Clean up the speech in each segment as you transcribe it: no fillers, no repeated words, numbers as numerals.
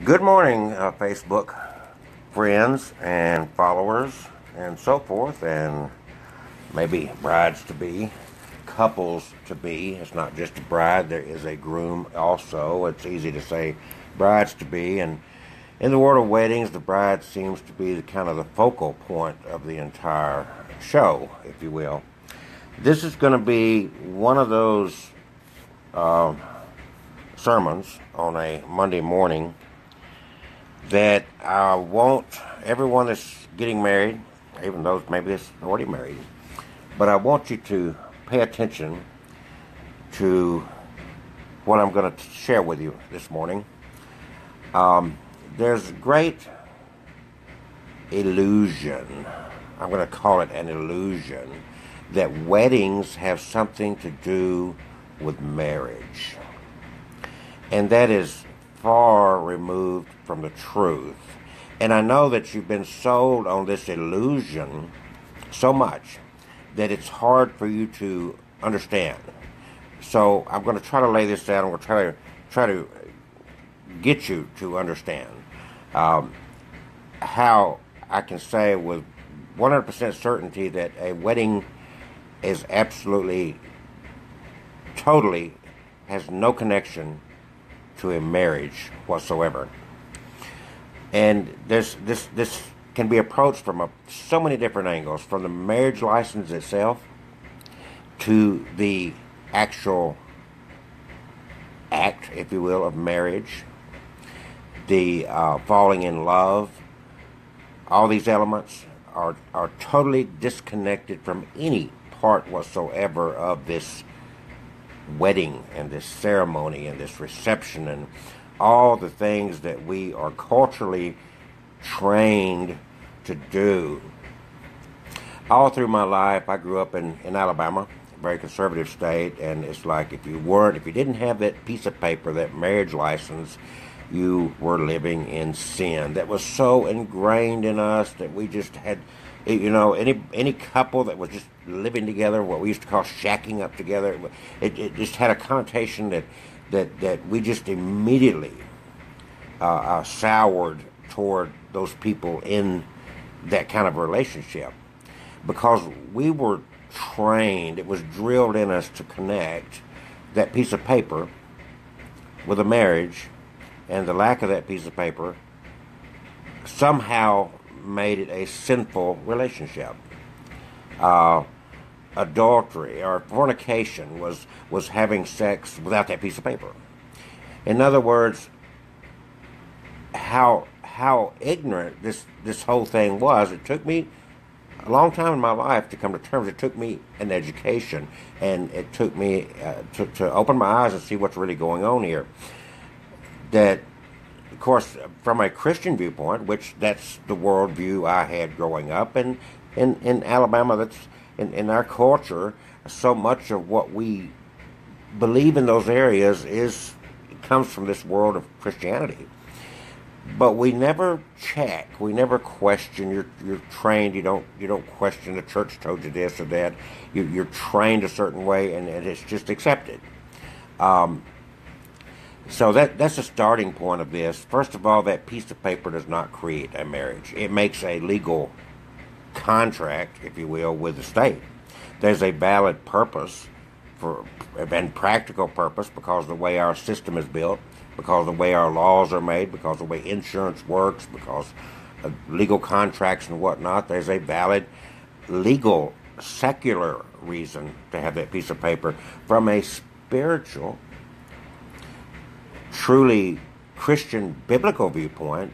Good morning, Facebook friends and followers and so forth, and maybe brides-to-be, couples-to-be. It's not just a bride, there is a groom also. It's easy to say brides-to-be, and in the world of weddings, the bride seems to be kind of the focal point of the entire show, if you will. This is going to be one of those sermons on a Monday morning that I want everyone that's getting married, even those maybe that's already married, but I want you to pay attention to what I'm going to share with you this morning. There's a great illusion, I'm going to call it an illusion, that weddings have something to do with marriage. And that is far removed from the truth. And I know that you've been sold on this illusion so much that it's hard for you to understand. So I'm going to try to lay this down. I'm going to try to get you to understand how I can say with 100% certainty that a wedding is absolutely, totally has no connection to a marriage whatsoever. And this can be approached from so many different angles, from the marriage license itself to the actual act, if you will, of marriage, the falling in love. All these elements are totally disconnected from any part whatsoever of this wedding and this ceremony and this reception and all the things that we are culturally trained to do. All through my life, I grew up in Alabama, a very conservative state, and it's like if you didn't have that piece of paper, that marriage license, you were living in sin. That was so ingrained in us that we just had, any couple that was just living together, what we used to call shacking up together, it just had a connotation that we just immediately soured toward those people in that kind of relationship, because we were trained, it was drilled in us to connect that piece of paper with a marriage, and the lack of that piece of paper somehow made it a sinful relationship. Adultery or fornication was having sex without that piece of paper. In other words, how ignorant this whole thing was. It took me a long time in my life to come to terms. It took me an education, and it took me to open my eyes and see what's really going on here. That, of course, from a Christian viewpoint, which that's the worldview I had growing up, and in Alabama, that's in our culture, so much of what we believe in those areas comes from this world of Christianity. But we never check, we never question. You're trained. You don't question the church told you this or that. You're trained a certain way, and it's just accepted. So that's the starting point of this. First of all, that piece of paper does not create a marriage. It makes a legal contract, if you will, with the state. There's a valid purpose and practical purpose, because of the way our system is built, because of the way our laws are made, because of the way insurance works, because of legal contracts and whatnot. There's a valid legal, secular reason to have that piece of paper. From a spiritual, truly Christian, biblical viewpoint,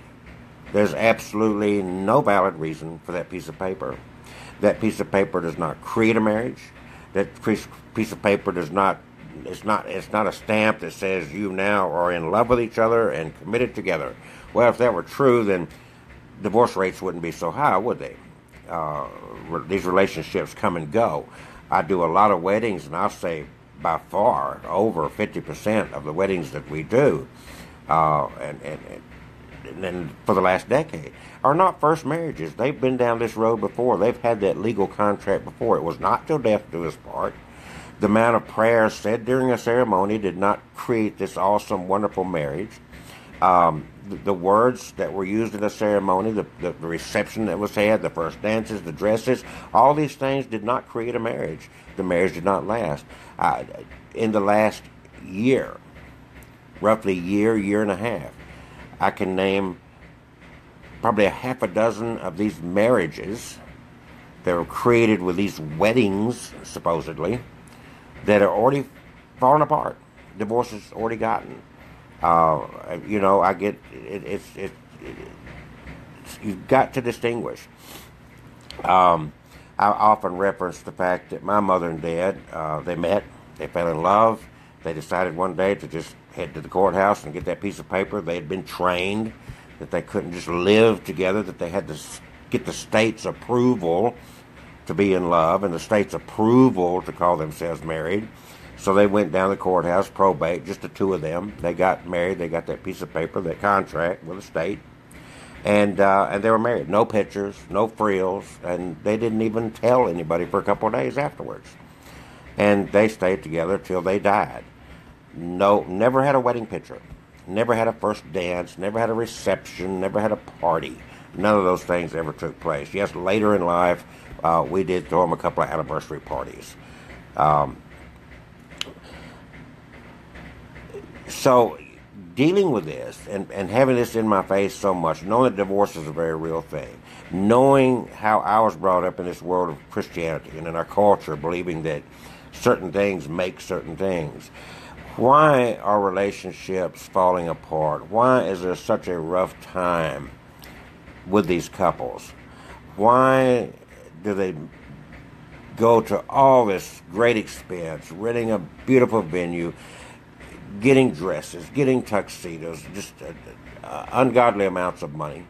there's absolutely no valid reason for that piece of paper. That piece of paper does not create a marriage. That piece of paper does not. It's not a stamp that says you now are in love with each other and committed together. Well, if that were true, then divorce rates wouldn't be so high, would they? These relationships come and go. I do a lot of weddings, and I'll say by far over 50% of the weddings that we do, and for the last decade, are not first marriages. They've been down this road before. They've had that legal contract before. It was not till death do us part. The amount of prayers said during a ceremony did not create this awesome, wonderful marriage. The words that were used in the ceremony, the reception that was had, the first dances, the dresses, all these things did not create a marriage. The marriage did not last. In the last year, roughly year and a half, I can name probably a half a dozen of these marriages that were created with these weddings, supposedly, that are already falling apart. Divorces already gotten. I get you've got to distinguish. I often reference the fact that my mother and dad, they met, they fell in love, they decided one day to just head to the courthouse and get that piece of paper. They had been trained that they couldn't just live together, that they had to get the state's approval to be in love and the state's approval to call themselves married. So they went down to the courthouse, probate, just the two of them. They got married. They got that piece of paper, that contract with the state, and they were married. No pictures, no frills, and they didn't even tell anybody for a couple of days afterwards. And they stayed together till they died. No, never had a wedding picture, never had a first dance, never had a reception, never had a party. None of those things ever took place. Yes, later in life, we did throw them a couple of anniversary parties. So, dealing with this and having this in my face so much, knowing that divorce is a very real thing, knowing how I was brought up in this world of Christianity and in our culture, believing that certain things make certain things, why are relationships falling apart? Why is there such a rough time with these couples? Why do they go to all this great expense, renting a beautiful venue, getting dresses, getting tuxedos, just ungodly amounts of money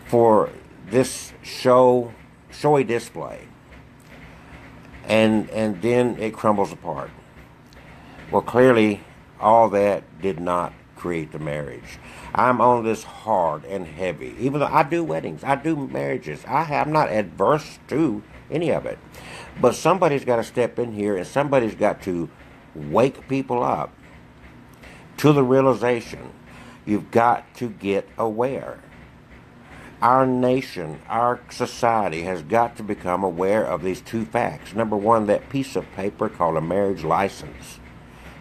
for this showy display, and then it crumbles apart? Well, clearly, all that did not create the marriage. I'm on this hard and heavy. Even though I do weddings, I do marriages, I'm not adverse to any of it. But somebody's got to step in here, and somebody's got to wake people up to the realization you've got to get aware. Our nation, our society has got to become aware of these two facts. Number one, that piece of paper called a marriage license,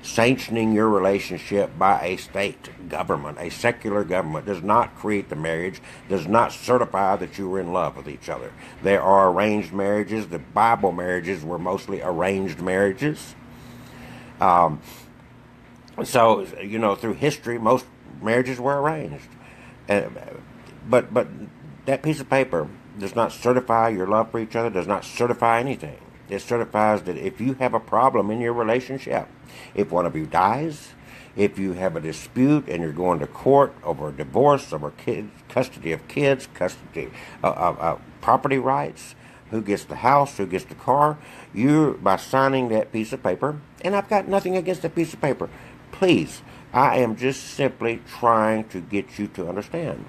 sanctioning your relationship by a state government, a secular government, does not create the marriage, does not certify that you were in love with each other. There are arranged marriages. The Bible marriages were mostly arranged marriages. So, through history, most marriages were arranged. But that piece of paper does not certify your love for each other, does not certify anything. It certifies that if you have a problem in your relationship, if one of you dies, if you have a dispute and you're going to court over a divorce, over custody of kids, custody of property rights, who gets the house, who gets the car, by signing that piece of paper, and I've got nothing against that piece of paper. Please, I am just simply trying to get you to understand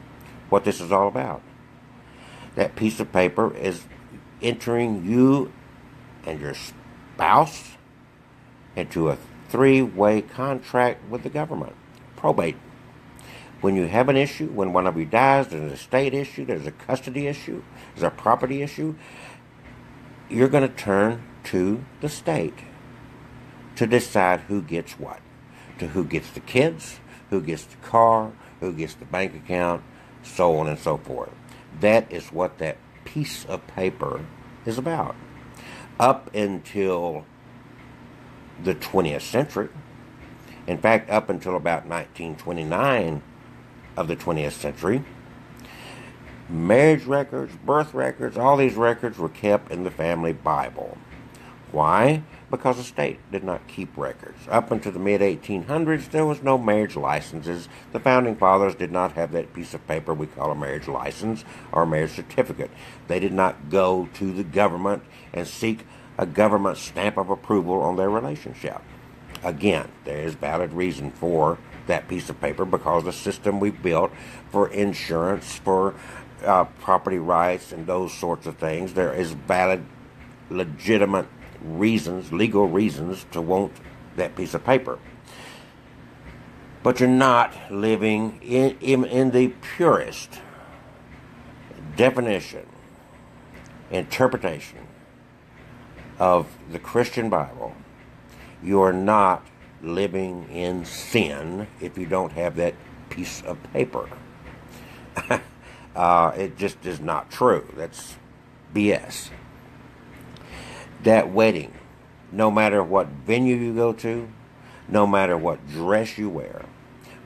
what this is all about. That piece of paper is entering you and your spouse into a three-way contract with the government. Probate. When you have an issue, when one of you dies, there's a state issue, there's a custody issue, there's a property issue, you're going to turn to the state to decide who gets what. To who gets the kids, who gets the car, who gets the bank account, so on and so forth. That is what that piece of paper is about. Up until the 20th century, in fact, up until about 1929 of the 20th century, marriage records, birth records, all these records were kept in the family Bible. Why? Because the state did not keep records. Up until the mid-1800s, there was no marriage licenses. The Founding Fathers did not have that piece of paper we call a marriage license or a marriage certificate. They did not go to the government and seek a government stamp of approval on their relationship. Again, there is valid reason for that piece of paper because the system we've built for insurance, for property rights, and those sorts of things, there is valid, legitimate reasons, legal reasons to want that piece of paper. but you're not living in the purest definition, interpretation of the Christian Bible. You are not living in sin if you don't have that piece of paper. It just is not true. That's BS. That wedding, no matter what venue you go to, no matter what dress you wear,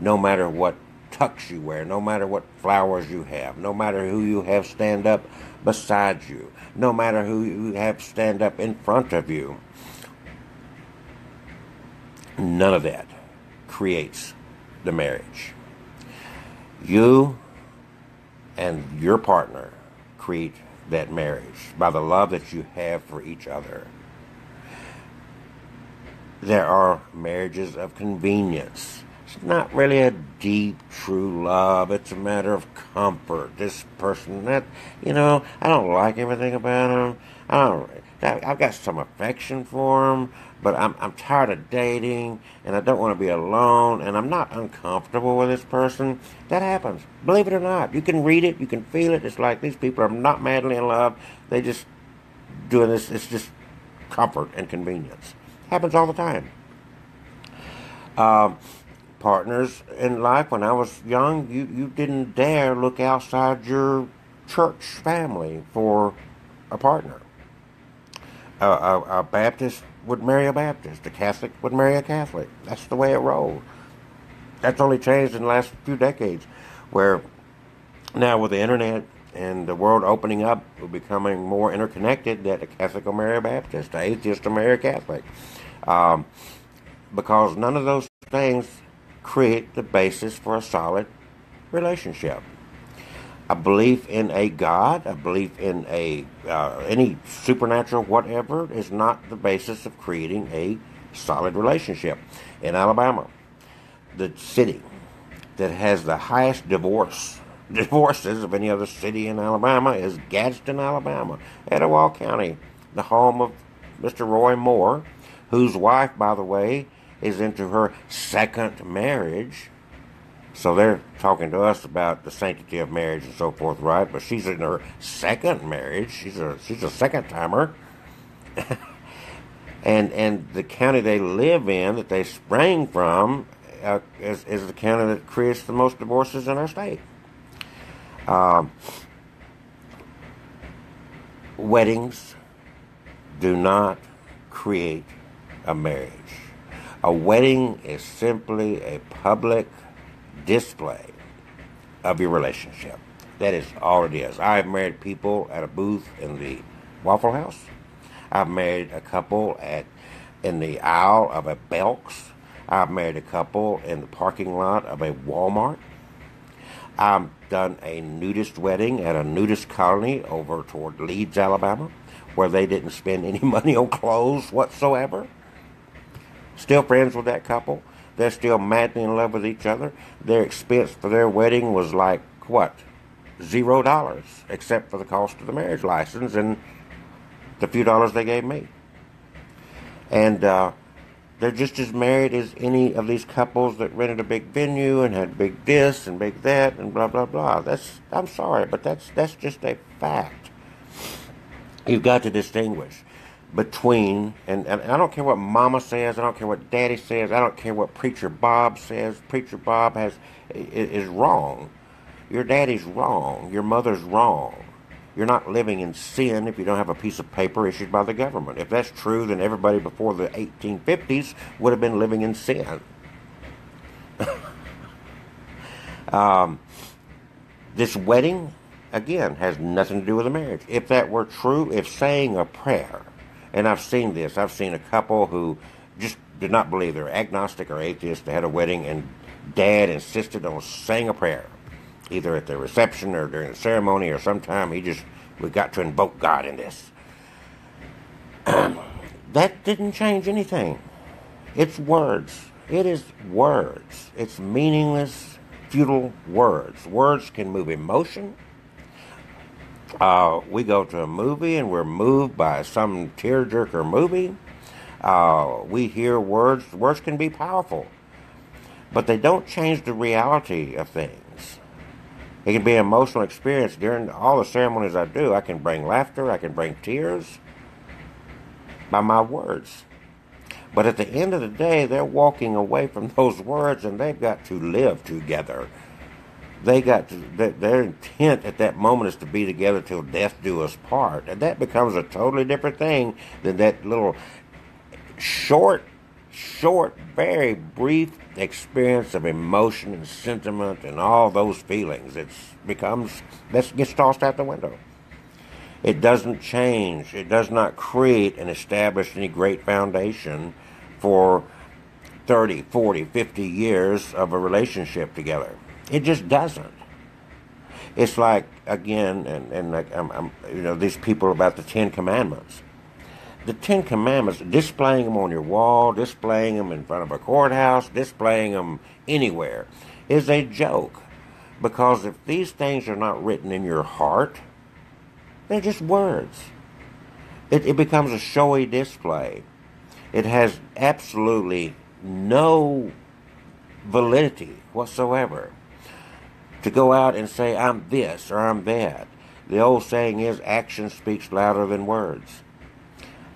no matter what tux you wear, no matter what flowers you have, no matter who you have stand up beside you, no matter who you have stand up in front of you, none of that creates the marriage. You and your partner create that marriage by the love that you have for each other. There are marriages of convenience. It's not really a deep, true love. It's a matter of comfort. This person, I don't like everything about him. I've got some affection for him, but I'm tired of dating, and I don't want to be alone, and I'm not uncomfortable with this person. That happens. Believe it or not. You can read it. You can feel it. It's like these people are not madly in love. They just doing this. It's just comfort and convenience. Happens all the time. Partners in life, when I was young, you didn't dare look outside your church family for a partner. A Baptist would marry a Baptist. A Catholic would marry a Catholic. That's the way it rolled. That's only changed in the last few decades, where now with the internet and the world opening up, we're becoming more interconnected, that a Catholic will marry a Baptist, an atheist will marry a Catholic. Because none of those things create the basis for a solid relationship. A belief in a God, a belief in any supernatural whatever is not the basis of creating a solid relationship. In Alabama, the city that has the highest divorces of any other city in Alabama is Gadsden, Alabama, Etowah County, the home of Mr. Roy Moore, whose wife, by the way, is into her second marriage. So they're talking to us about the sanctity of marriage and so forth, right? But she's in her second marriage. She's a second timer. and the county they live in, that they sprang from, is the county that creates the most divorces in our state. Weddings do not create a marriage. A wedding is simply a public display of your relationship. That is all it is. I've married people at a booth in the Waffle House. I've married a couple in the aisle of a Belk's. I've married a couple in the parking lot of a Walmart. I've done a nudist wedding at a nudist colony over toward Leeds, Alabama, where they didn't spend any money on clothes whatsoever. Still friends with that couple. They're still madly in love with each other. Their expense for their wedding was like, what? $0, except for the cost of the marriage license and the few dollars they gave me. And they're just as married as any of these couples that rented a big venue and had big this and big that and blah, blah, blah. I'm sorry, but that's just a fact. You've got to distinguish between, and I don't care what Mama says, I don't care what Daddy says, I don't care what Preacher Bob says. Preacher Bob is wrong. Your daddy's wrong. Your mother's wrong. You're not living in sin if you don't have a piece of paper issued by the government. If that's true, then everybody before the 1850s would have been living in sin. This wedding, again, has nothing to do with a marriage. If that were true, if saying a prayer, and I've seen this, I've seen a couple who just did not believe, they're agnostic or atheist, they had a wedding, and Dad insisted on saying a prayer, either at the reception or during the ceremony or sometime. We got to invoke God in this. That didn't change anything. It's words. It is words. It's meaningless, futile words. Words can move emotion. We go to a movie and we're moved by some tearjerker movie. We hear words. Words can be powerful. but they don't change the reality of things. It can be an emotional experience. During all the ceremonies I do, I can bring laughter, I can bring tears by my words. But at the end of the day, they're walking away from those words, and they've got to live together. Their intent at that moment is to be together till death do us part. And that becomes a totally different thing than that little short, very brief experience of emotion and sentiment and all those feelings. That gets tossed out the window. It doesn't change. It does not create and establish any great foundation for 30, 40, 50 years of a relationship together. It just doesn't. It's like, again, and like these people about the Ten Commandments. The Ten Commandments, displaying them on your wall, displaying them in front of a courthouse, displaying them anywhere, is a joke. Because if these things are not written in your heart, they're just words. It becomes a showy display. It has absolutely no validity whatsoever. To go out and say, I'm this or I'm that. The old saying is, action speaks louder than words.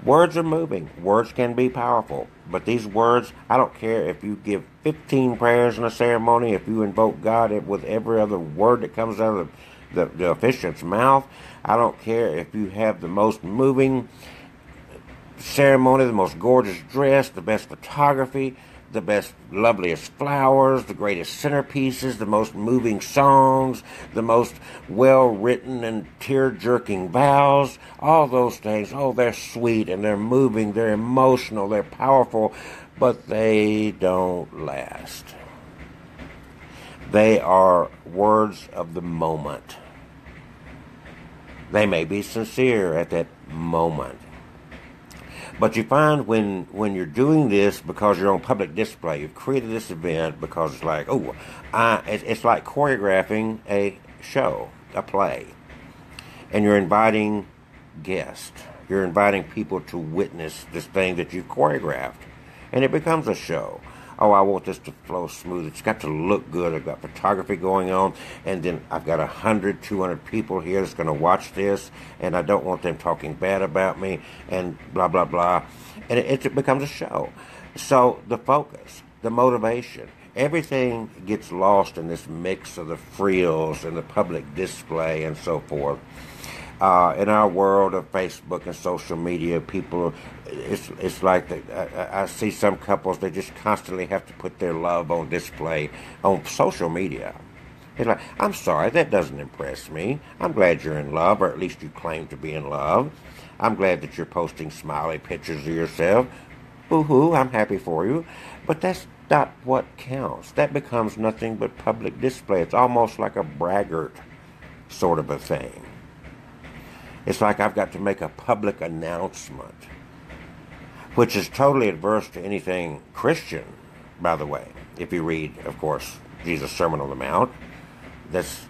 Words are moving. Words can be powerful. But these words, I don't care if you give 15 prayers in a ceremony, if you invoke God with every other word that comes out of the officiant's mouth. I don't care if you have the most moving ceremony, the most gorgeous dress, the best photography, the best, loveliest flowers, the greatest centerpieces, the most moving songs, the most well-written and tear-jerking vows, all those things. Oh, they're sweet and they're moving, they're emotional, they're powerful, but they don't last. They are words of the moment. They may be sincere at that moment. But you find when you're doing this because you're on public display, you've created this event because it's like, it's like choreographing a show, a play. And you're inviting guests. You're inviting people to witness this thing that you've choreographed. And it becomes a show. Oh, I want this to flow smooth. It's got to look good. I've got photography going on. And then I've got 100, 200 people here that's going to watch this. And I don't want them talking bad about me. And blah, blah, blah. And it becomes a show. So the focus, the motivation, everything gets lost in this mix of the frills and the public display and so forth. In our world of Facebook and social media, people, it's like I see some couples, they just constantly have to put their love on display on social media. It's like, I'm sorry, that doesn't impress me. I'm glad you're in love, or at least you claim to be in love. I'm glad that you're posting smiley pictures of yourself. Boo-hoo, I'm happy for you. But that's not what counts. That becomes nothing but public display. It's almost like a braggart sort of a thing. It's like I've got to make a public announcement, which is totally adverse to anything Christian, by the way. If you read, of course, Jesus' Sermon on the Mount,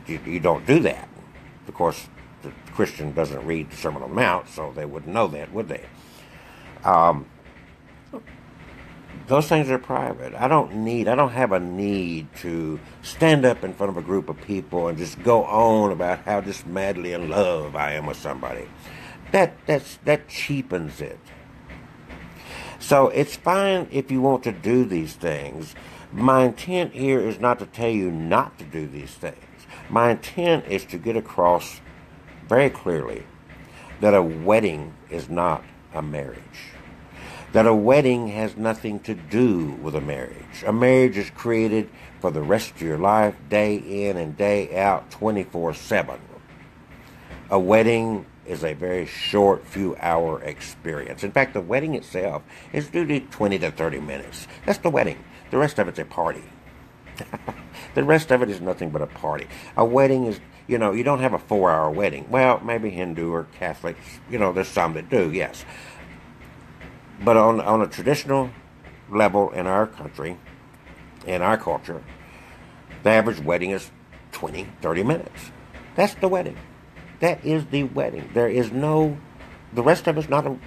you don't do that. Of course, the Christian doesn't read the Sermon on the Mount, so they wouldn't know that, would they? Those things are private. I don't have a need to stand up in front of a group of people and just go on about how just madly in love I am with somebody. That cheapens it. So it's fine if you want to do these things. My intent here is not to tell you not to do these things. My intent is to get across very clearly that a wedding is not a marriage. That a wedding has nothing to do with a marriage. A marriage is created for the rest of your life, day in and day out, 24/7. A wedding is a very short, few-hour experience. In fact, the wedding itself is due 20 to 30 minutes. That's the wedding. The rest of it's a party. The rest of it is nothing but a party. A wedding is, you don't have a 4-hour wedding. Well, maybe Hindu or Catholics, there's some that do, yes. But on a traditional level in our country, in our culture, the average wedding is 20, 30 minutes. That's the wedding. That is the wedding. The rest of it's not a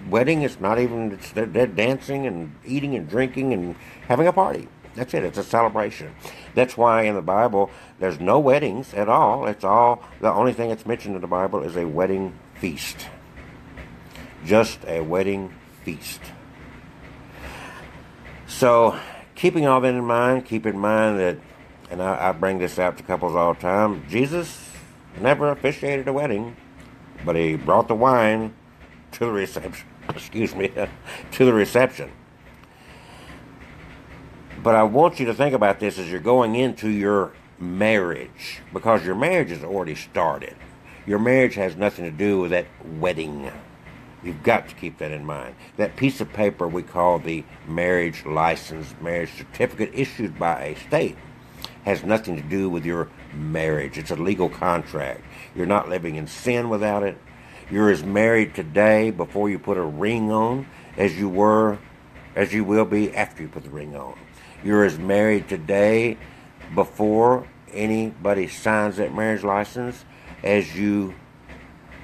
wedding. It's not even, they're dancing and eating and drinking and having a party. That's it. It's a celebration. That's why in the Bible there's no weddings at all. It's all, the only thing that's mentioned in the Bible is a wedding feast. Just a wedding feast. So, keeping all that in mind, keep in mind that, and I bring this out to couples all the time, Jesus never officiated a wedding, but he brought the wine to the reception. Excuse me, to the reception. But I want you to think about this as you're going into your marriage, because your marriage has already started. Your marriage has nothing to do with that wedding. You've got to keep that in mind. That piece of paper we call the marriage license, marriage certificate issued by a state, has nothing to do with your marriage. It's a legal contract. You're not living in sin without it. You're as married today before you put a ring on as you will be after you put the ring on. You're as married today before anybody signs that marriage license as you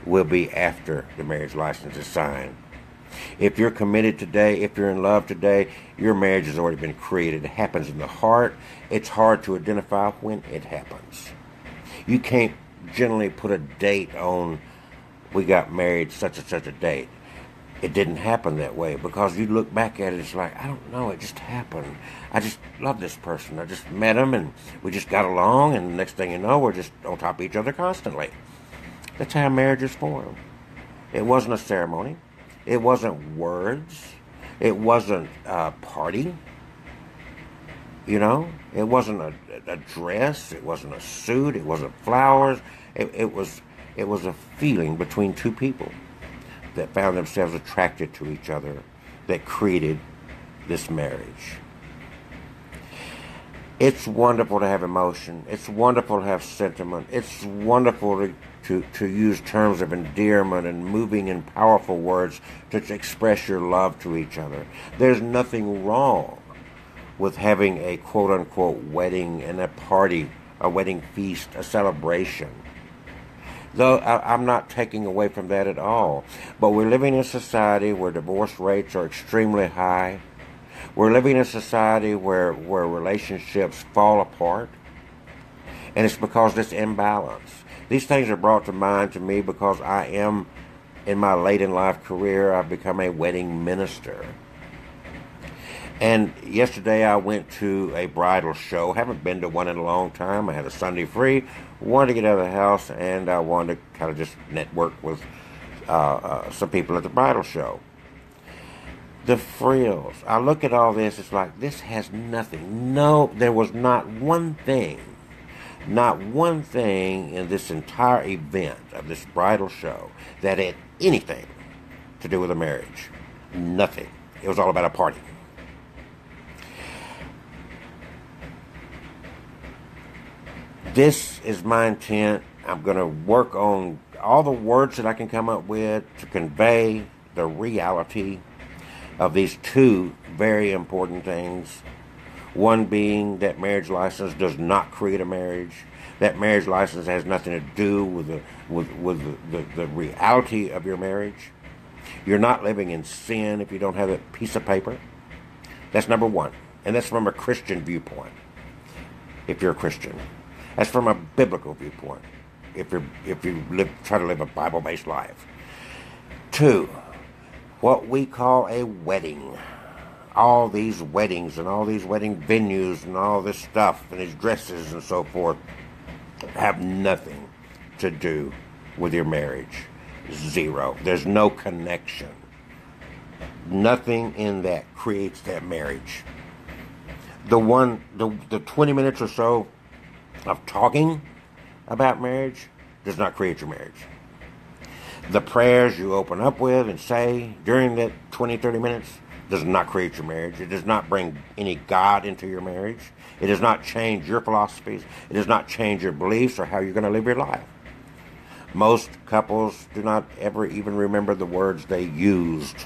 will be after the marriage license is signed. If you're committed today, if you're in love today, your marriage has already been created. It happens in the heart. It's hard to identify when it happens. You can't generally put a date on, we got married such and such a date. It didn't happen that way, because you look back at it, it's like, I don't know, it just happened. I just love this person. I just met him and we just got along, and the next thing you know, we're just on top of each other constantly. That's how marriage is formed. It wasn't a ceremony. It wasn't words. It wasn't a party. You know, it wasn't a dress. It wasn't a suit. It wasn't flowers. It was a feeling between two people that found themselves attracted to each other that created this marriage. It's wonderful to have emotion. It's wonderful to have sentiment. It's wonderful to use terms of endearment and moving and powerful words to express your love to each other. There's nothing wrong with having a quote-unquote wedding and a party, a wedding feast, a celebration. Though I'm not taking away from that at all. But we're living in a society where divorce rates are extremely high. We're living in a society where relationships fall apart. And it's because of this imbalance. These things are brought to mind to me because I am, in my late in life career, I've become a wedding minister. And yesterday I went to a bridal show. Haven't been to one in a long time. I had a Sunday free. Wanted to get out of the house, and I wanted to kind of just network with some people at the bridal show. The frills. I look at all this. It's like, this has nothing. No, there was not one thing in this entire event of this bridal show that had anything to do with a marriage. Nothing. It was all about a party. This is my intent. I'm going to work on all the words that I can come up with to convey the reality of these two very important things. One being that marriage license does not create a marriage. That marriage license has nothing to do with the reality of your marriage. You're not living in sin if you don't have that piece of paper. That's number one. And that's from a Christian viewpoint, if you're a Christian. That's from a biblical viewpoint, if you try to live a Bible-based life. Two, what we call a wedding. All these weddings and all these wedding venues and all this stuff and these dresses and so forth have nothing to do with your marriage. Zero. There's no connection. Nothing in that creates that marriage. The 20 minutes or so of talking about marriage does not create your marriage. The prayers you open up with and say during that 20, 30 minutes does not create your marriage. It does not bring any God into your marriage. It does not change your philosophies. It does not change your beliefs or how you're going to live your life. Most couples do not ever even remember the words they used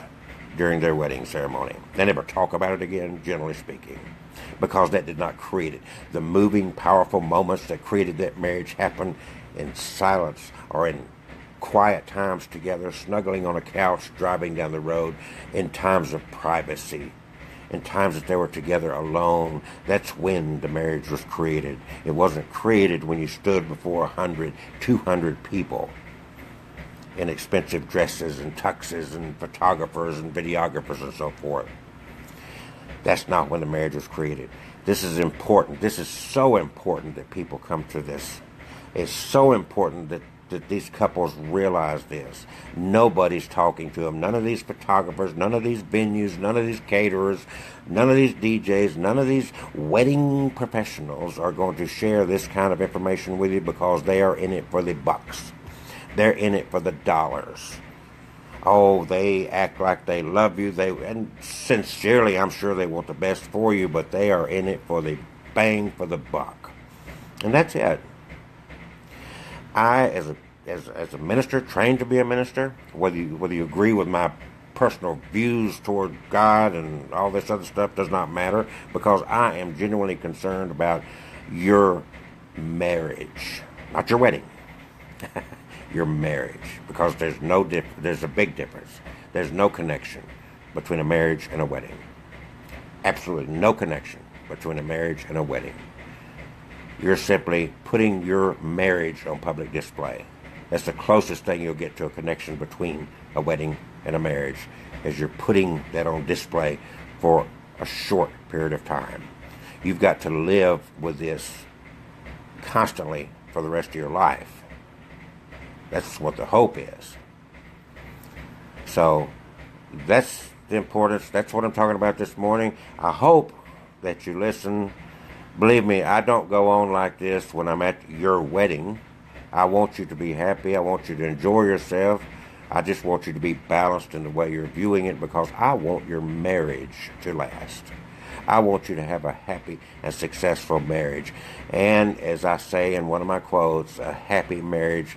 during their wedding ceremony. They never talk about it again, generally speaking, because that did not create it. The moving, powerful moments that created that marriage happen in silence or in quiet times together, snuggling on a couch, driving down the road, in times of privacy, in times that they were together alone. That's when the marriage was created. It wasn't created when you stood before 100, 200 people in expensive dresses and tuxes and photographers and videographers and so forth. That's not when the marriage was created. This is important. This is so important that people come to this. It's so important that these couples realize this. Nobody's talking to them. None of these photographers, none of these venues, none of these caterers, none of these DJs, none of these wedding professionals are going to share this kind of information with you because they are in it for the bucks. They're in it for the dollars. Oh, they act like they love you. And sincerely, I'm sure they want the best for you, but they are in it for the bang for the buck. And that's it. I, as a minister, trained to be a minister, whether you agree with my personal views toward God and all this other stuff does not matter, because I am genuinely concerned about your marriage, not your wedding. Your marriage, because there's a big difference. There's no connection between a marriage and a wedding. Absolutely no connection between a marriage and a wedding. You're simply putting your marriage on public display. That's the closest thing you'll get to a connection between a wedding and a marriage, is you're putting that on display for a short period of time. You've got to live with this constantly for the rest of your life. That's what the hope is. So that's the importance. That's what I'm talking about this morning. I hope that you listen. Believe me, I don't go on like this when I'm at your wedding. I want you to be happy. I want you to enjoy yourself. I just want you to be balanced in the way you're viewing it, because I want your marriage to last. I want you to have a happy and successful marriage. And as I say in one of my quotes, a happy marriage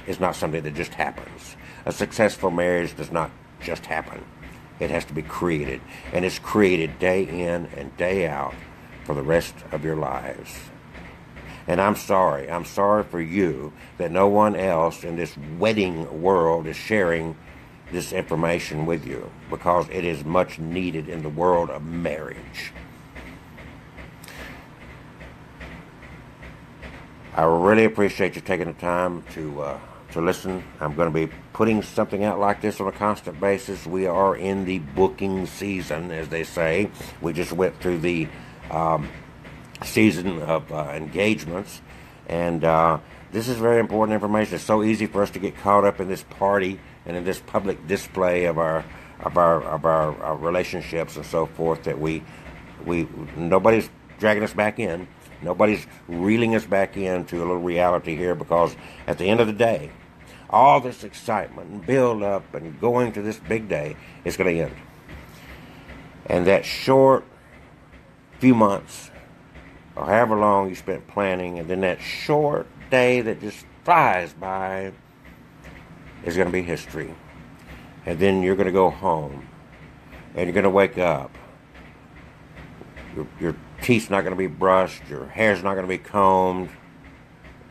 is not something that just happens. A successful marriage does not just happen. It has to be created. And it's created day in and day out for the rest of your lives. And I'm sorry for you that no one else in this wedding world is sharing this information with you, because it is much needed in the world of marriage. I really appreciate you taking the time to listen. I'm going to be putting something out like this on a constant basis. We are in the booking season, as they say. We just went through the season of engagements, and this is very important information. It's so easy for us to get caught up in this party and in this public display of our relationships and so forth, that we nobody's dragging us back in. Nobody's reeling us back into a little reality here, because at the end of the day, all this excitement and build up and going to this big day is going to end. And that short few months, or however long you spent planning, and then that short day that just flies by is going to be history. And then you're going to go home, and you're going to wake up. Your teeth's not going to be brushed, your hair's not going to be combed,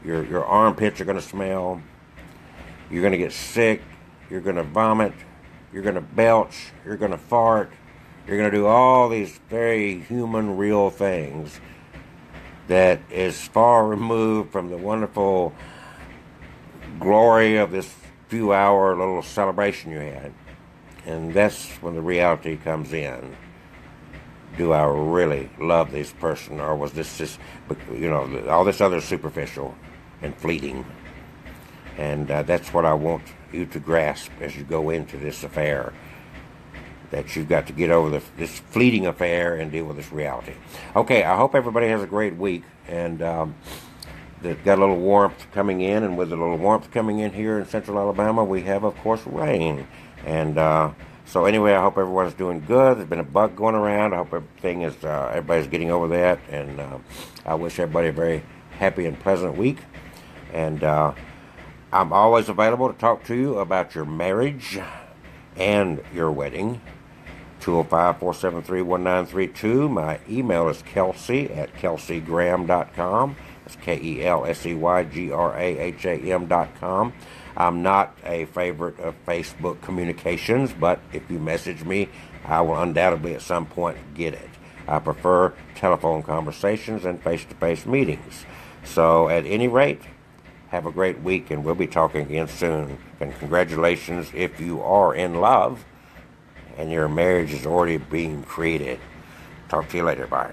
your armpits are going to smell, you're going to get sick, you're going to vomit, you're going to belch, you're going to fart, you're going to do all these very human, real things that is far removed from the wonderful glory of this few-hour little celebration you had. And that's when the reality comes in. Do I really love this person, or was this just, all this other superficial and fleeting? And that's what I want you to grasp as you go into this affair, that you've got to get over this fleeting affair and deal with this reality. Okay, I hope everybody has a great week, and they've got a little warmth coming in, and with a little warmth coming in here in central Alabama, we have, of course, rain. And so anyway, I hope everyone's doing good. There's been a bug going around. I hope everybody's getting over that, and I wish everybody a very happy and pleasant week. And I'm always available to talk to you about your marriage and your wedding. 205-473-1932. My email is Kelsey at kelseygraham.com. That's KelseyGraham.com. I'm not a favorite of Facebook communications, but if you message me, I will undoubtedly at some point get it. I prefer telephone conversations and face-to-face meetings. So at any rate, have a great week, and we'll be talking again soon. And congratulations if you are in love and your marriage is already being created. Talk to you later. Bye.